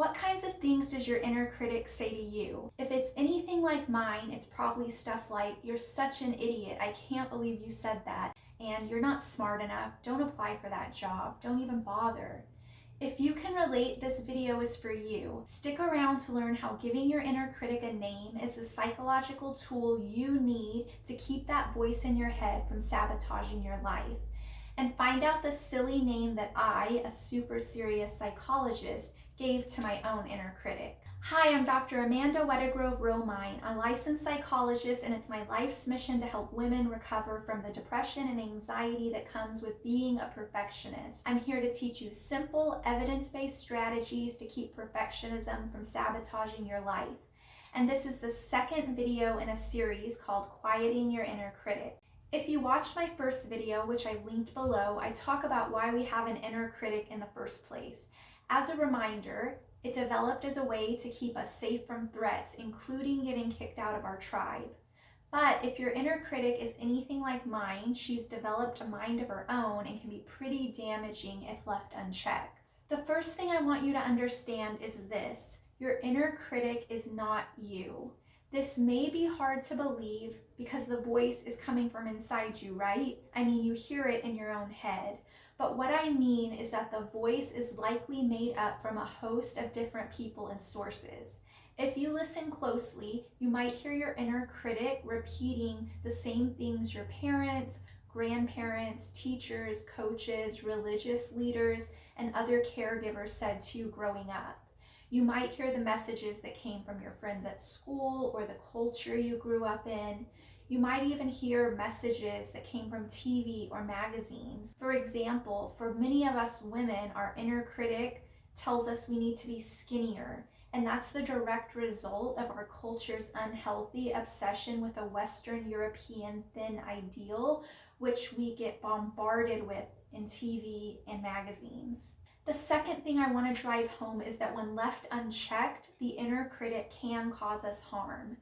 What kinds of things does your inner critic say to you? If it's anything like mine, it's probably stuff like, "You're such an idiot. I can't believe you said that. And you're not smart enough. Don't apply for that job. Don't even bother." If you can relate, this video is for you. Stick around to learn how giving your inner critic a name is the psychological tool you need to keep that voice in your head from sabotaging your life. And find out the silly name that I, a super serious psychologist, gave to my own inner critic. Hi, I'm Dr. Amanda Wetegrove-Romine, a licensed psychologist, and it's my life's mission to help women recover from the depression and anxiety that comes with being a perfectionist. I'm here to teach you simple, evidence-based strategies to keep perfectionism from sabotaging your life. And this is the second video in a series called Quieting Your Inner Critic. If you watched my first video, which I linked below, I talk about why we have an inner critic in the first place. As a reminder, it developed as a way to keep us safe from threats, including getting kicked out of our tribe. But if your inner critic is anything like mine, she's developed a mind of her own and can be pretty damaging if left unchecked. The first thing I want you to understand is this: your inner critic is not you. This may be hard to believe because the voice is coming from inside you, right? I mean, you hear it in your own head. But what I mean is that the voice is likely made up from a host of different people and sources. If you listen closely, you might hear your inner critic repeating the same things your parents, grandparents, teachers, coaches, religious leaders, and other caregivers said to you growing up. You might hear the messages that came from your friends at school or the culture you grew up in. You might even hear messages that came from TV or magazines. For example, for many of us women, our inner critic tells us we need to be skinnier, and that's the direct result of our culture's unhealthy obsession with a Western European thin ideal, which we get bombarded with in TV and magazines. The second thing I want to drive home is that when left unchecked, the inner critic can cause us harm.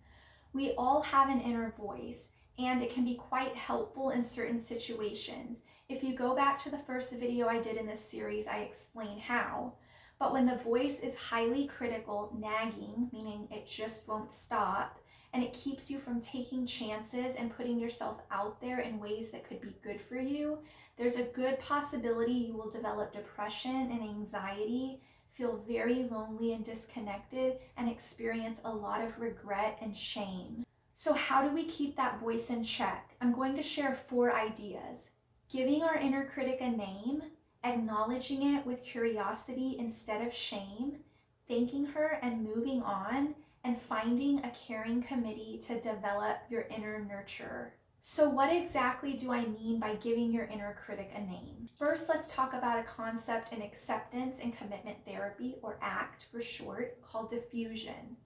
We all have an inner voice, and it can be quite helpful in certain situations. If you go back to the first video I did in this series, I explain how. But when the voice is highly critical, nagging, meaning it just won't stop, and it keeps you from taking chances and putting yourself out there in ways that could be good for you, there's a good possibility you will develop depression and anxiety, feel very lonely and disconnected, and experience a lot of regret and shame. So how do we keep that voice in check? I'm going to share 4 ideas. Giving our inner critic a name, acknowledging it with curiosity instead of shame, thanking her and moving on, and finding a caring committee to develop your inner nurturer. So what exactly do I mean by giving your inner critic a name? First, let's talk about a concept in acceptance and commitment therapy, or ACT for short, called diffusion.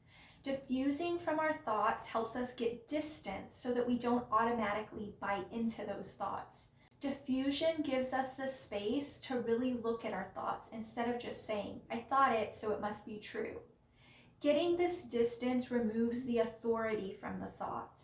Diffusing from our thoughts helps us get distance so that we don't automatically buy into those thoughts. Diffusion gives us the space to really look at our thoughts instead of just saying, "I thought it, so it must be true." Getting this distance removes the authority from the thought.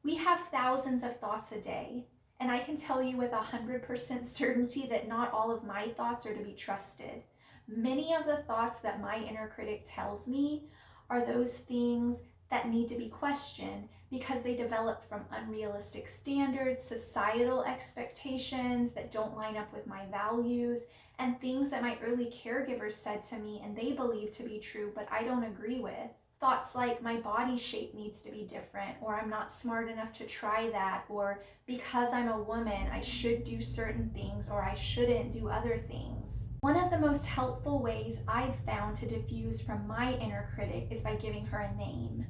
We have thousands of thoughts a day, and I can tell you with 100% certainty that not all of my thoughts are to be trusted. Many of the thoughts that my inner critic tells me are those things that need to be questioned because they develop from unrealistic standards, societal expectations that don't line up with my values, and things that my early caregivers said to me and they believe to be true, but I don't agree with. Thoughts like my body shape needs to be different, or I'm not smart enough to try that, or because I'm a woman, I should do certain things, or I shouldn't do other things. One of the most helpful ways I've found to diffuse from my inner critic is by giving her a name.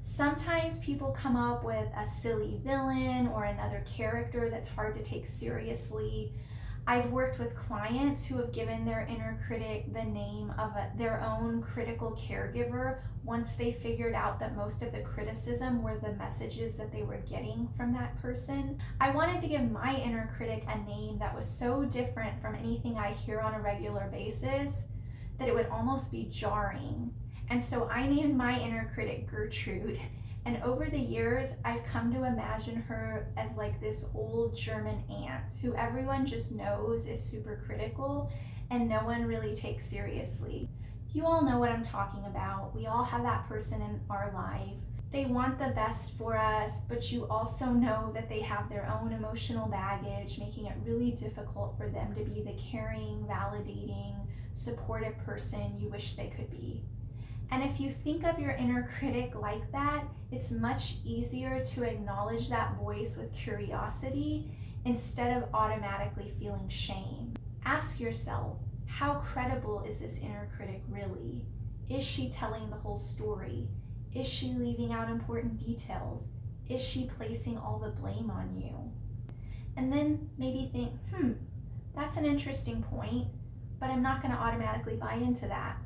Sometimes people come up with a silly villain or another character that's hard to take seriously. I've worked with clients who have given their inner critic the name of their own critical caregiver once they figured out that most of the criticism were the messages that they were getting from that person. I wanted to give my inner critic a name that was so different from anything I hear on a regular basis that it would almost be jarring. And so I named my inner critic Gertrude. And over the years, I've come to imagine her as like this old German aunt who everyone just knows is super critical and no one really takes seriously. You all know what I'm talking about. We all have that person in our life. They want the best for us, but you also know that they have their own emotional baggage, making it really difficult for them to be the caring, validating, supportive person you wish they could be. And if you think of your inner critic like that, it's much easier to acknowledge that voice with curiosity instead of automatically feeling shame. Ask yourself, how credible is this inner critic really? Is she telling the whole story? Is she leaving out important details? Is she placing all the blame on you? And then maybe think, that's an interesting point, but I'm not going to automatically buy into that.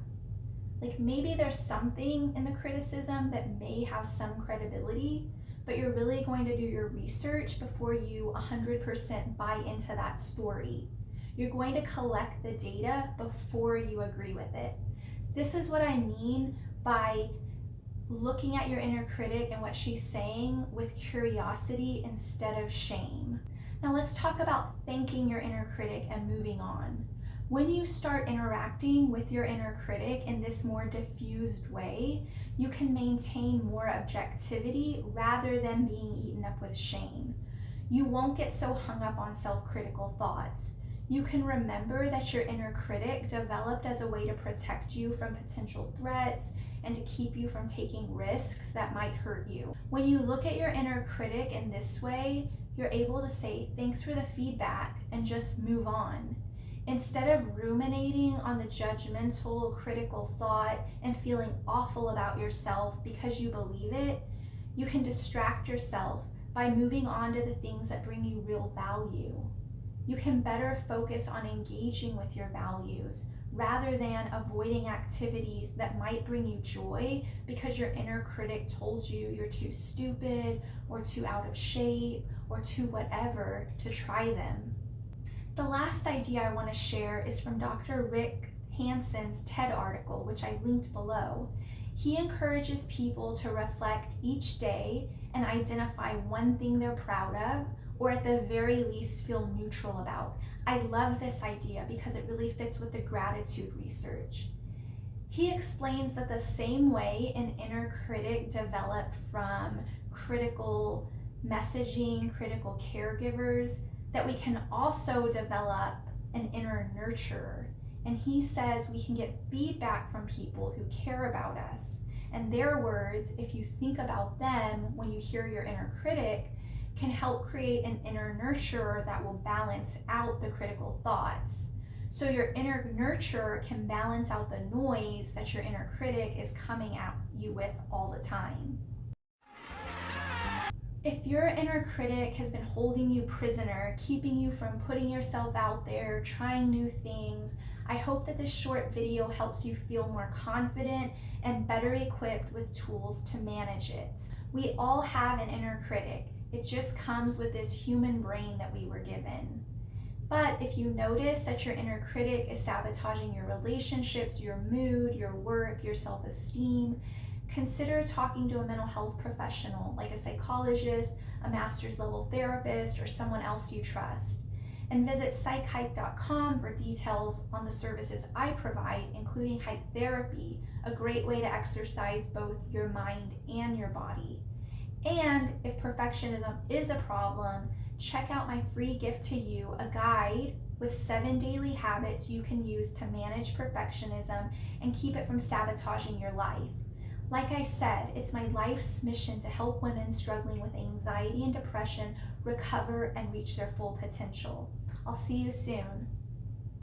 Like maybe there's something in the criticism that may have some credibility, but you're really going to do your research before you 100% buy into that story. You're going to collect the data before you agree with it. This is what I mean by looking at your inner critic and what she's saying with curiosity instead of shame. Now let's talk about thanking your inner critic and moving on. When you start interacting with your inner critic in this more diffused way, you can maintain more objectivity rather than being eaten up with shame. You won't get so hung up on self-critical thoughts. You can remember that your inner critic developed as a way to protect you from potential threats and to keep you from taking risks that might hurt you. When you look at your inner critic in this way, you're able to say, thanks for the feedback, and just move on. Instead of ruminating on the judgmental, critical thought and feeling awful about yourself because you believe it, you can distract yourself by moving on to the things that bring you real value. You can better focus on engaging with your values rather than avoiding activities that might bring you joy because your inner critic told you you're too stupid or too out of shape or too whatever to try them. The last idea I want to share is from Dr. Rick Hanson's TED article, which I linked below. He encourages people to reflect each day and identify one thing they're proud of, or at the very least feel neutral about. I love this idea because it really fits with the gratitude research. He explains that the same way an inner critic developed from critical messaging, critical caregivers, that we can also develop an inner nurturer. And he says we can get feedback from people who care about us. And their words, if you think about them when you hear your inner critic, can help create an inner nurturer that will balance out the critical thoughts. So your inner nurturer can balance out the noise that your inner critic is coming at you with all the time. If your inner critic has been holding you prisoner, keeping you from putting yourself out there, trying new things, I hope that this short video helps you feel more confident and better equipped with tools to manage it. We all have an inner critic. It just comes with this human brain that we were given. But if you notice that your inner critic is sabotaging your relationships, your mood, your work, your self-esteem, consider talking to a mental health professional like a psychologist, a master's level therapist, or someone else you trust. And visit psych-hike.com for details on the services I provide, including hike therapy, a great way to exercise both your mind and your body. And if perfectionism is a problem, check out my free gift to you, a guide with 7 daily habits you can use to manage perfectionism and keep it from sabotaging your life. Like I said, it's my life's mission to help women struggling with anxiety and depression recover and reach their full potential. I'll see you soon.